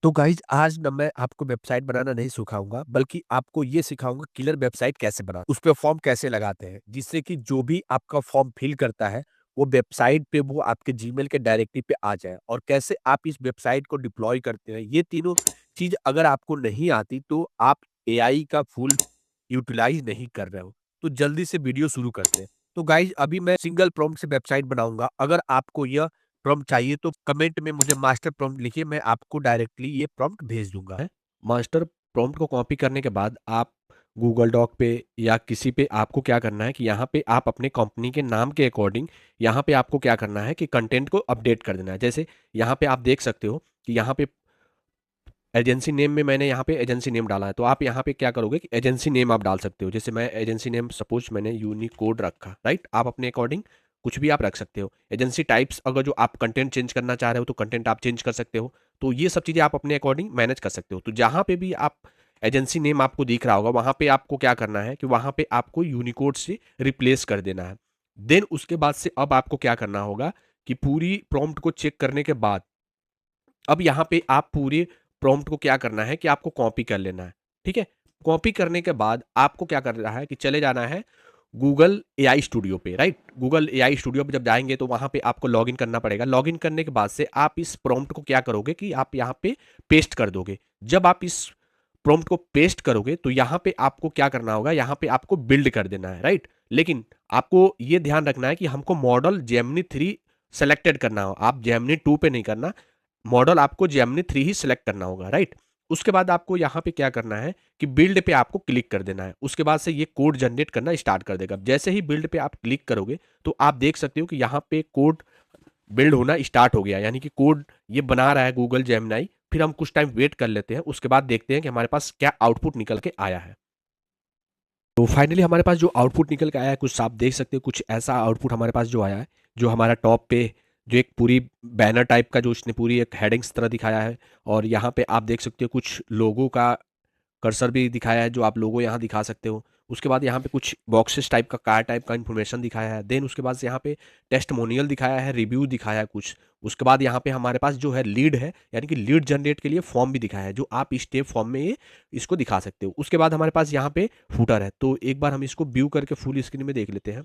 तो गाइज आज ना मैं आपको वेबसाइट बनाना नहीं सिखाऊंगा, बल्कि आपको ये सिखाऊंगा किलर वेबसाइट कैसे बनाना, उस पे फॉर्म कैसे लगाते हैं, जिससे कि जो भी आपका फॉर्म फिल करता है वो वेबसाइट पे वो आपके जीमेल के डायरेक्टरी पे आ जाए, और कैसे आप इस वेबसाइट को डिप्लॉय करते हैं। ये तीनों चीज अगर आपको नहीं आती तो आप एआई का फुल यूटिलाइज नहीं कर रहे हो। तो जल्दी से वीडियो शुरू करते हैं। तो गाइज अभी मैं सिंगल प्रॉम्प्ट से वेबसाइट बनाऊंगा। अगर आपको यह प्रॉम्प्ट चाहिए तो कमेंट में मुझे मास्टर प्रॉम्प्ट लिखिए, मैं आपको डायरेक्टली ये प्रॉम्प्ट भेज दूंगा है। मास्टर प्रॉम्प्ट को कॉपी करने के बाद आप गूगल डॉक पे या किसी पे आपको क्या करना है कि यहाँ पे आप अपने कंपनी के नाम के अकॉर्डिंग यहाँ पे आपको क्या करना है कि कंटेंट को अपडेट कर देना है। जैसे यहाँ पे आप देख सकते हो कि यहाँ पे एजेंसी नेम में मैंने यहाँ पे एजेंसी नेम डाला है, तो आप यहाँ पे क्या करोगे कि एजेंसी नेम आप डाल सकते हो। जैसे मैं एजेंसी नेम सपोज मैंने यूनिकोड रखा, राइट। आप अपने अकॉर्डिंग कुछ भी आप रख सकते हो। एजेंसी टाइप्स अगर जो आप कंटेंट चेंज करना चाह रहे हो तो कंटेंट आप चेंज कर सकते हो। तो ये सब चीज़ें आप अपने अकॉर्डिंग मैनेज कर सकते हो। तो जहाँ पे भी आप एजेंसी नेम आपको दिख रहा होगा वहाँ पे आपको क्या करना है कि वहाँ पे आपको यूनिकोड से रिप्लेस कर देना है। देन उसके बाद से अब आपको क्या करना होगा कि पूरी प्रॉम्प्ट को चेक करने के बाद अब यहाँ पे आप पूरे प्रॉम्प्ट को क्या करना है कि आपको कॉपी कर लेना है। ठीक है। कॉपी करने के बाद आपको क्या करना है कि चले जाना है गूगल एआई स्टूडियो पे, राइट। गूगल एआई स्टूडियो पे जब जाएंगे तो वहां पे आपको लॉगिन करना पड़ेगा। लॉगिन करने के बाद से आप इस प्रॉम्प्ट को क्या करोगे कि आप यहाँ पे पेस्ट कर दोगे। जब आप इस प्रॉम्प्ट को पेस्ट करोगे तो यहाँ पे आपको क्या करना होगा, यहाँ पे आपको बिल्ड कर देना है, राइट। लेकिन आपको ये ध्यान रखना है कि हमको मॉडल जेमिनी 3 सेलेक्टेड करना हो, आप जेमिनी 2 पे नहीं करना। मॉडल आपको जेमिनी 3 ही सिलेक्ट करना होगा, राइट। उसके बाद आपको यहाँ पे क्या करना है कि बिल्ड पे आपको क्लिक कर देना है। उसके बाद से ये कोड जनरेट करना स्टार्ट कर देगा। जैसे ही बिल्ड पे आप क्लिक करोगे तो आप देख सकते हो कि यहाँ पे कोड बिल्ड होना स्टार्ट हो गया, यानी कि कोड ये बना रहा है गूगल जेमिनाई। फिर हम कुछ टाइम वेट कर लेते हैं, उसके बाद देखते हैं कि हमारे पास क्या आउटपुट निकल के आया है। तो फाइनली हमारे पास जो आउटपुट निकल के आया है, कुछ आप देख सकते हो, कुछ ऐसा आउटपुट हमारे पास जो आया है। जो हमारा टॉप पे जो एक पूरी बैनर टाइप का जो उसने पूरी एक हेडिंग्स तरह दिखाया है, और यहाँ पे आप देख सकते हो कुछ लोगों का कर्सर भी दिखाया है जो आप लोगो यहाँ दिखा सकते हो। उसके बाद यहाँ पे कुछ बॉक्सेस टाइप का कार टाइप का इन्फॉर्मेशन दिखाया है। देन उसके बाद से यहाँ पे टेस्टमोनियल दिखाया है, रिव्यू दिखाया है कुछ। उसके बाद यहाँ पे हमारे पास जो है लीड है, यानी कि लीड जनरेट के लिए फॉर्म भी दिखाया है, जो आप स्टेप फॉर्म में ये इसको दिखा सकते हो। उसके बाद हमारे पास यहाँ पे फूटर है। तो एक बार हम इसको व्यू करके फुल स्क्रीन में देख लेते हैं।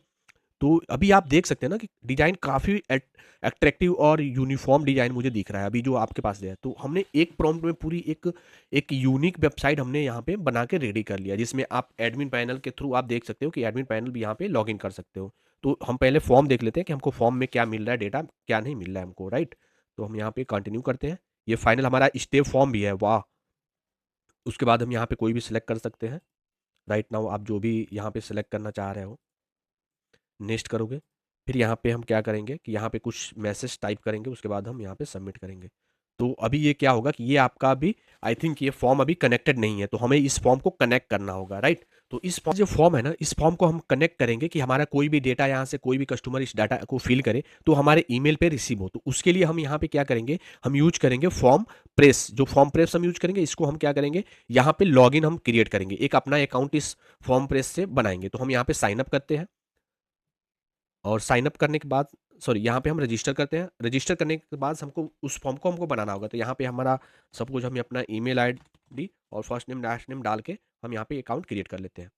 तो अभी आप देख सकते हैं ना कि डिजाइन काफी अट्रैक्टिव और यूनिफॉर्म डिजाइन मुझे दिख रहा है अभी जो आपके पास है। तो हमने एक प्रॉम्प्ट में पूरी एक एक यूनिक वेबसाइट हमने यहाँ पे बना के रेडी कर लिया, जिसमें आप एडमिन पैनल के थ्रू आप देख सकते हो कि एडमिन पैनल भी यहाँ पे लॉग इन कर सकते हो। तो हम पहले फॉर्म देख लेते हैं कि हमको फॉर्म में क्या मिल रहा है, डेटा क्या नहीं मिल रहा है हमको, राइट। तो हम यहाँ पे कंटिन्यू करते हैं। ये फाइनल हमारा स्टेप फॉर्म भी है, वाह। उसके बाद हम यहाँ पे कोई भी सिलेक्ट कर सकते हैं। राइट नाउ आप जो भी यहाँ पे सिलेक्ट करना चाह रहे हो नेक्स्ट करोगे। फिर यहाँ पे हम क्या करेंगे कि यहाँ पे कुछ मैसेज टाइप करेंगे, उसके बाद हम यहाँ पे सबमिट करेंगे। तो अभी ये क्या होगा कि ये आपका अभी आई थिंक ये फॉर्म अभी कनेक्टेड नहीं है, तो हमें इस फॉर्म को कनेक्ट करना होगा, राइट। तो इस फॉर्म जो फॉर्म है ना, इस फॉर्म को हम कनेक्ट करेंगे कि हमारा कोई भी डेटा यहाँ से कोई भी कस्टमर इस डाटा को फिल करे तो हमारे ईमेल पे रिसीव हो। तो उसके लिए हम यहाँ पे क्या करेंगे, हम यूज करेंगे फॉर्म प्रेस। जो फॉर्म प्रेस हम यूज करेंगे, इसको हम क्या करेंगे, यहाँ पे लॉगिन हम क्रिएट करेंगे, एक अपना अकाउंट इस फॉर्म प्रेस से बनाएंगे। तो हम यहाँ पे साइन अप करते हैं, और साइन अप करने के बाद सॉरी यहाँ पे हम रजिस्टर करते हैं। रजिस्टर करने के बाद हमको उस फॉर्म को हमको बनाना होगा। तो यहाँ पे हमारा सब कुछ हम अपना ईमेल आईडी और फर्स्ट नेम लास्ट नेम डाल के हम यहाँ पे अकाउंट क्रिएट कर लेते हैं।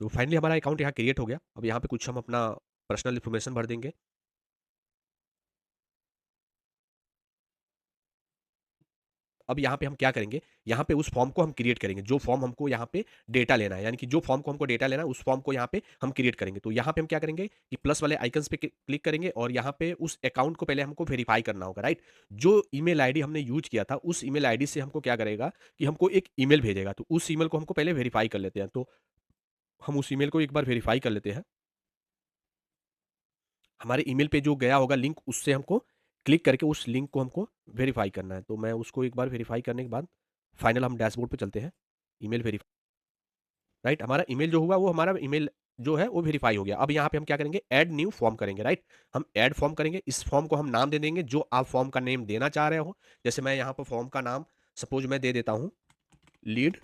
तो फाइनली हमारा अकाउंट यहाँ क्रिएट हो गया। अब यहाँ पे कुछ हम अपना पर्सनल इन्फॉर्मेशन भर देंगे। अब यहाँ पे हम क्या करेंगे, यहाँ पे उस फॉर्म को हम क्रिएट करेंगे जो फॉर्म हमको यहाँ पे डेटा लेना है, यानी कि जो फॉर्म को हमको डेटा लेना है उस फॉर्म को यहाँ पे हम क्रिएट करेंगे। तो यहाँ पे हम क्या करेंगे कि प्लस वाले आइकन्स पे क्लिक करेंगे, और यहाँ पे उस अकाउंट को पहले हमको वेरीफाई करना होगा, राइट। जो ईमेल आईडी हमने यूज किया था उस ईमेल आईडी से हमको क्या करेगा कि हमको एक ईमेल भेजेगा। तो उस ईमेल को हमको पहले वेरीफाई कर लेते हैं। तो हम उस ईमेल को एक बार वेरीफाई कर लेते हैं। हमारे ईमेल पे जो गया होगा लिंक, उससे हमको क्लिक करके उस लिंक को हमको वेरीफाई करना है। तो मैं उसको एक बार वेरीफाई करने के बाद फाइनल हम डैशबोर्ड पे चलते हैं। Email verify, right. हमारा ईमेल जो हुआ वो हमारा ईमेल जो है वो वेरीफाई हो गया। अब यहाँ पे हम क्या करेंगे, ऐड न्यू फॉर्म करेंगे, राइट। हम ऐड फॉर्म करेंगे, इस फॉर्म को हम नाम दे देंगे जो आप फॉर्म का नेम देना चाह रहे हो। जैसे मैं यहाँ पर फॉर्म का नाम सपोज मैं दे देता हूँ लीड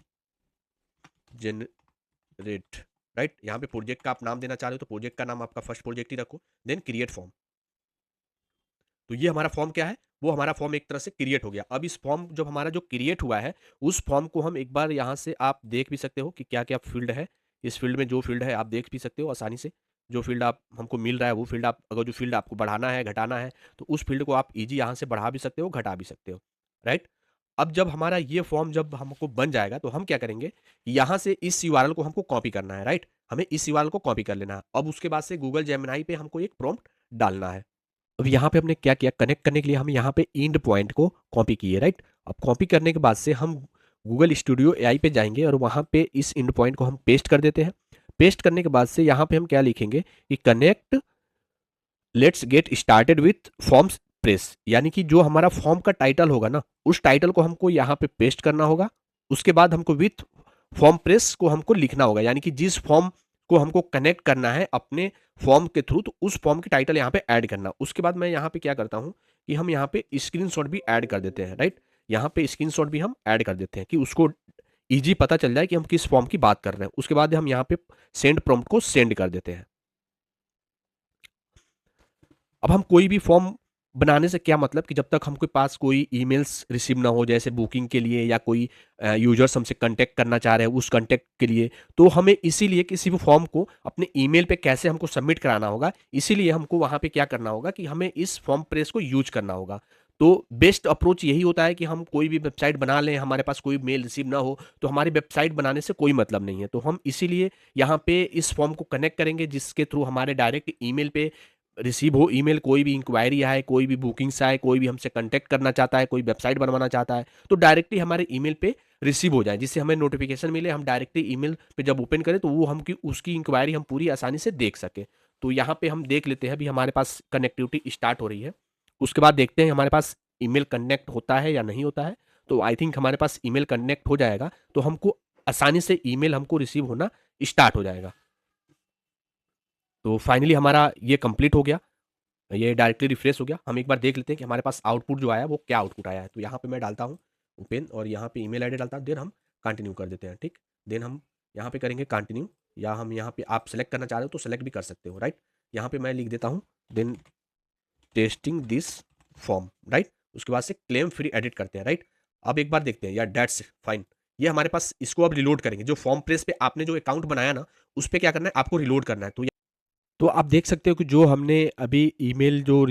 जनरेट, राइट। यहाँ पे प्रोजेक्ट का आप नाम देना चाह रहे हो तो प्रोजेक्ट का नाम आपका फर्स्ट प्रोजेक्ट ही रखो, देन क्रिएट फॉर्म। तो ये हमारा फॉर्म क्या है, वो हमारा फॉर्म एक तरह से क्रिएट हो गया। अब इस फॉर्म जब हमारा जो क्रिएट हुआ है, उस फॉर्म को हम एक बार यहाँ से आप देख भी सकते हो कि क्या क्या फील्ड है। इस फील्ड में जो फील्ड है आप देख भी सकते हो आसानी से। जो फील्ड आप हमको मिल रहा है वो फील्ड आप, अगर जो फील्ड आपको बढ़ाना है घटाना है तो उस फील्ड को आप इजी यहाँ से बढ़ा भी सकते हो घटा भी सकते हो, राइट। अब जब हमारा ये फॉर्म जब हमको बन जाएगा तो हम क्या करेंगे, यहाँ से इस यूआरएल को हमको कॉपी करना है, राइट। हमें इस यूआरएल को कॉपी कर लेना है। अब उसके बाद से गूगल जेमिनी पे हमको एक प्रॉम्प्ट डालना है। अब यहाँ पे हमने क्या किया, कनेक्ट करने के लिए हम यहाँ पे एंड पॉइंट को कॉपी किए, राइट। अब कॉपी करने के बाद से हम गूगल स्टूडियो एआई पे जाएंगे और वहाँ पे इस एंड पॉइंट को हम पेस्ट कर देते हैं। पेस्ट करने के बाद से यहाँ पे हम क्या लिखेंगे कि connect let's get started with forms press, यानी कि जो हमारा फॉर्म का टाइटल होगा ना, उस टाइटल को हमको यहाँ पे पेस्ट करना होगा। उसके बाद हमको विथ फॉर्म प्रेस को हमको लिखना होगा, यानी कि जिस फॉर्म को हमको कनेक्ट करना है अपने फॉर्म के थ्रू, तो उस फॉर्म की टाइटल यहाँ पे ऐड करना। उसके बाद मैं यहाँ पे क्या करता हूँ कि हम यहाँ पे स्क्रीनशॉट भी ऐड कर देते हैं, राइट। यहाँ पे स्क्रीनशॉट भी हम ऐड कर देते हैं कि उसको इजी पता चल जाए कि हम किस फॉर्म की बात कर रहे हैं। उसके बाद हम यहाँ पे सेंड प्रॉम्प्ट को सेंड कर देते हैं। अब हम कोई भी फॉर्म बनाने से क्या मतलब कि जब तक हमके पास कोई ईमेल्स रिसीव ना हो, जैसे बुकिंग के लिए या कोई यूजर्स हमसे कांटेक्ट करना चाह रहे हैं उस कांटेक्ट के लिए, तो हमें इसीलिए किसी भी फॉर्म को अपने ईमेल पे कैसे हमको सबमिट कराना होगा, इसीलिए हमको वहाँ पे क्या करना होगा कि हमें इस फॉर्म प्रेस को यूज करना होगा। तो बेस्ट अप्रोच यही होता है कि हम कोई भी वेबसाइट बना लें, हमारे पास कोई मेल रिसीव ना हो तो हमारी वेबसाइट बनाने से कोई मतलब नहीं है। तो हम इसीलिए यहाँ पे इस फॉर्म को कनेक्ट करेंगे जिसके थ्रू हमारे डायरेक्ट ईमेल पे रिसीव हो ईमेल, कोई भी इंक्वायरी आए, कोई भी बुकिंग्स आए, कोई भी हमसे कांटेक्ट करना चाहता है, कोई वेबसाइट बनवाना चाहता है, तो डायरेक्टली हमारे ईमेल पे रिसीव हो जाए, जिससे हमें नोटिफिकेशन मिले, हम डायरेक्टली ईमेल पे जब ओपन करें तो वो हम की उसकी इंक्वायरी हम पूरी आसानी से देख सकें। तो यहाँ पे हम देख लेते हैं अभी हमारे पास कनेक्टिविटी स्टार्ट हो रही है। उसके बाद देखते हैं हमारे पास ईमेल कनेक्ट होता है या नहीं होता है। तो आई थिंक हमारे पास ईमेल कनेक्ट हो जाएगा तो हमको आसानी से ईमेल हमको रिसीव होना स्टार्ट हो जाएगा। तो फाइनली हमारा ये कंप्लीट हो गया, ये डायरेक्टली रिफ्रेश हो गया। हम एक बार देख लेते हैं कि हमारे पास आउटपुट जो आया वो क्या आउटपुट आया है। तो यहाँ पे मैं डालता हूँ ओपन और यहाँ पे ईमेल आईडी डालता हूँ, देन हम कंटिन्यू कर देते हैं, ठीक। देन हम यहाँ पे करेंगे कंटिन्यू, या हम यहाँ पे आप सेलेक्ट करना चाह रहे हो तो सेलेक्ट भी कर सकते हो, राइट। यहाँ पे मैं लिख देता हूँ then testing this form, right. उसके बाद से क्लेम फ्री एडिट करते हैं, राइट। अब एक बार देखते हैं यार, डेट्स फाइन। ये हमारे पास, इसको अब रिलोड करेंगे। जो फॉर्म प्रेस पे आपने जो अकाउंट बनाया ना, उस पर क्या करना है, आपको रिलोड करना है। तो आप देख सकते हो कि जो हमने अभी ईमेल जो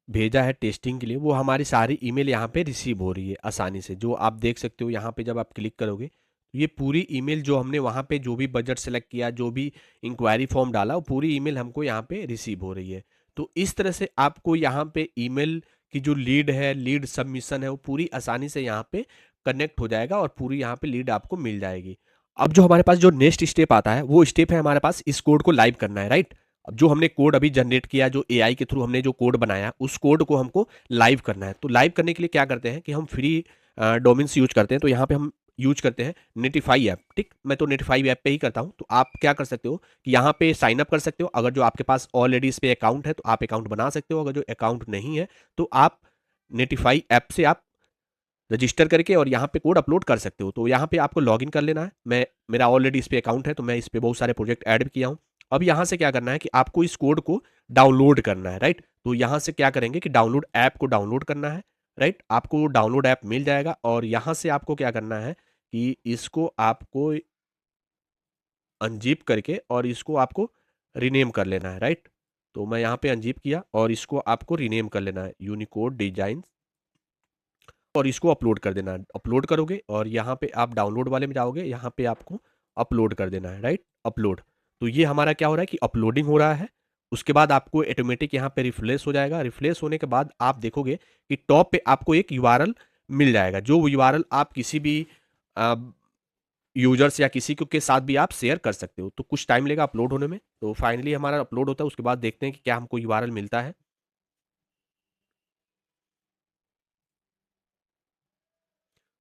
भेजा है टेस्टिंग के लिए, वो हमारी सारी ईमेल यहाँ पे रिसीव हो रही है आसानी से। जो आप देख सकते हो यहाँ पे जब आप क्लिक करोगे तो ये पूरी ईमेल जो हमने वहाँ पे जो भी बजट सेलेक्ट किया, जो भी इंक्वायरी फॉर्म डाला, वो पूरी ईमेल हमको यहाँ पे रिसीव हो रही है। तो इस तरह से आपको यहाँ पे ईमेल की जो लीड है, लीड सबमिशन है, वो पूरी आसानी से यहाँ पे कनेक्ट हो जाएगा और पूरी यहाँ पे लीड आपको मिल जाएगी। अब जो हमारे पास जो नेक्स्ट स्टेप आता है, वो स्टेप है हमारे पास इस कोड को लाइव करना है, राइट। अब जो हमने कोड अभी जनरेट किया, जो एआई के थ्रू हमने जो कोड बनाया, उस कोड को हमको लाइव करना है। तो लाइव करने के लिए क्या करते हैं कि हम फ्री डोमेन्स यूज करते हैं। तो यहाँ पे हम यूज करते हैं नेटिफाई ऐप, ठीक। मैं तो नेटिफाई ऐप पे ही करता हूँ। तो आप क्या कर सकते हो कि यहाँ पे साइन अप कर सकते हो। अगर जो आपके पास ऑलरेडी इस पे अकाउंट है तो आप अकाउंट बना सकते हो। अगर जो अकाउंट नहीं है तो आप नेटिफाई ऐप से आप रजिस्टर करके और यहाँ पे कोड अपलोड कर सकते हो। तो यहाँ पे आपको लॉगिन कर लेना है। मैं, मेरा ऑलरेडी इस पे अकाउंट है तो मैं इस पे बहुत सारे प्रोजेक्ट ऐड भी किया हूँ। अब यहाँ से क्या करना है कि आपको इस कोड को डाउनलोड करना है, राइट। तो यहाँ से क्या करेंगे कि डाउनलोड ऐप को डाउनलोड करना है, राइट। आपको डाउनलोड ऐप मिल जाएगा और यहाँ से आपको क्या करना है कि इसको आपको अनजिप करके और इसको आपको रीनेम कर लेना है, राइट। तो मैं यहाँ पे अनजिप किया और इसको आपको रीनेम कर लेना है यूनिकोड डिजाइन और इसको अपलोड कर देना है। अपलोड करोगे और यहाँ पे आप डाउनलोड वाले में जाओगे, यहाँ पे आपको अपलोड कर देना है, राइट। अपलोड। तो ये हमारा क्या हो रहा है कि अपलोडिंग हो रहा है। उसके बाद आपको ऑटोमेटिक यहाँ पे रिफ्रेश हो जाएगा। रिफ्रेश होने के बाद आप देखोगे कि टॉप पे आपको एक यूआरएल मिल जाएगा, जो यूआरएल आप किसी भी यूजर्स या किसी को के साथ भी आप शेयर कर सकते हो। तो कुछ टाइम लेगा अपलोड होने में। तो फाइनली हमारा अपलोड होता है। उसके बाद देखते हैं कि क्या हमको यूआरएल मिलता है।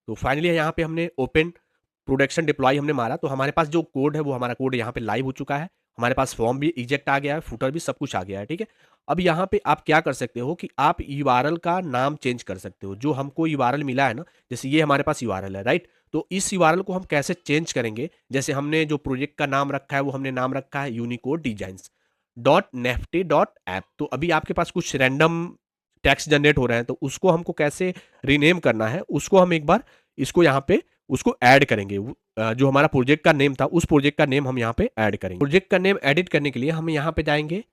तो फाइनली यहाँ पे हमने ओपन प्रोडक्शन डिप्लॉय हमने मारा, तो हमारे पास जो कोड है वो हमारा कोड यहाँ पे लाइव हो चुका है। हमारे पास फॉर्म भी इजेक्ट आ गया है, फुटर भी, सब कुछ आ गया है, ठीक है। अब यहाँ पे आप क्या कर सकते हो कि आप यूआरएल का नाम चेंज कर सकते हो। जो हमको यूआरएल मिला है ना, जैसे ये हमारे पास यूआरएल है, राइट। तो इस यूआरएल को हम कैसे चेंज करेंगे, जैसे हमने जो प्रोजेक्ट का नाम रखा है वो हमने नाम रखा है Unicode designs dot Nifty dot app. तो अभी आपके पास कुछ रैंडम टेक्स्ट जनरेट हो रहे हैं, तो उसको हमको कैसे रीनेम करना है, उसको हम एक बार इसको यहाँ पे उसको ऐड करेंगे। जो हमारा प्रोजेक्ट का नेम था, उस प्रोजेक्ट का नेम हम यहाँ पे ऐड करेंगे। प्रोजेक्ट का नेम एडिट करने के लिए हम यहाँ पे जाएंगे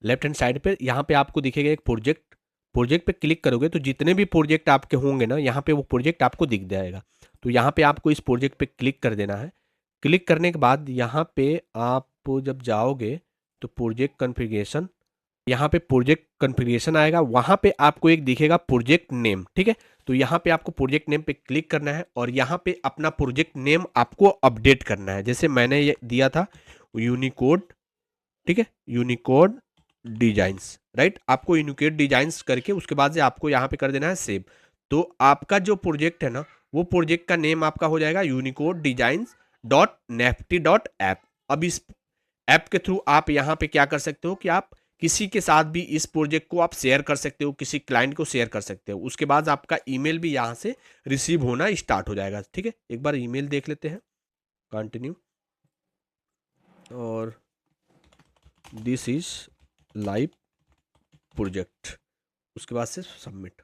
लेफ्ट हैंड साइड पे, यहाँ पे आपको दिखेगा एक प्रोजेक्ट। प्रोजेक्ट पे क्लिक करोगे तो जितने भी प्रोजेक्ट आपके होंगे ना, यहाँ पे वो प्रोजेक्ट आपको दिख जाएगा। तो यहाँ पे आपको इस प्रोजेक्ट पे क्लिक कर देना है। क्लिक करने के बाद यहाँ पे आप जब जाओगे तो प्रोजेक्ट कॉन्फ़िगरेशन, यहाँ पे प्रोजेक्ट कॉन्फ़िगरेशन आएगा, वहाँ पे आपको एक दिखेगा प्रोजेक्ट नेम, ठीक है। तो यहाँ पे आपको प्रोजेक्ट नेम पे क्लिक करना है और यहाँ पे अपना प्रोजेक्ट नेम आपको अपडेट करना है। जैसे मैंने ये दिया था यूनिकोड, ठीक है, यूनिकोड डिजाइंस, राइट। आपको यूनिकोड डिजाइंस करके उसके बाद से आपको यहाँ पे कर देना है सेव। तो आपका जो प्रोजेक्ट है ना, वो प्रोजेक्ट का नेम आपका हो जाएगा Unicode designs dot Nifty dot app. अब इस ऐप के थ्रू आप यहाँ पे क्या कर सकते हो कि आप किसी के साथ भी इस प्रोजेक्ट को आप शेयर कर सकते हो, किसी क्लाइंट को शेयर कर सकते हो। उसके बाद आपका ईमेल भी यहाँ से रिसीव होना स्टार्ट हो जाएगा, ठीक है। एक बार ईमेल देख लेते हैं, कंटिन्यू, और दिस इज लाइव प्रोजेक्ट, उसके बाद से सबमिट।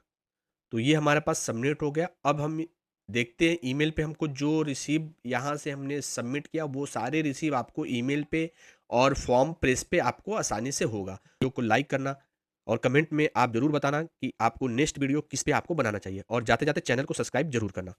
तो ये हमारे पास सबमिट हो गया। अब हम देखते हैं ईमेल पे हमको जो रिसीव यहाँ से हमने सबमिट किया, वो सारे रिसीव आपको ईमेल पे और फॉर्म प्रेस पे आपको आसानी से होगा। वीडियो को लाइक करना और कमेंट में आप जरूर बताना कि आपको नेक्स्ट वीडियो किस पे आपको बनाना चाहिए, और जाते जाते चैनल को सब्सक्राइब जरूर करना।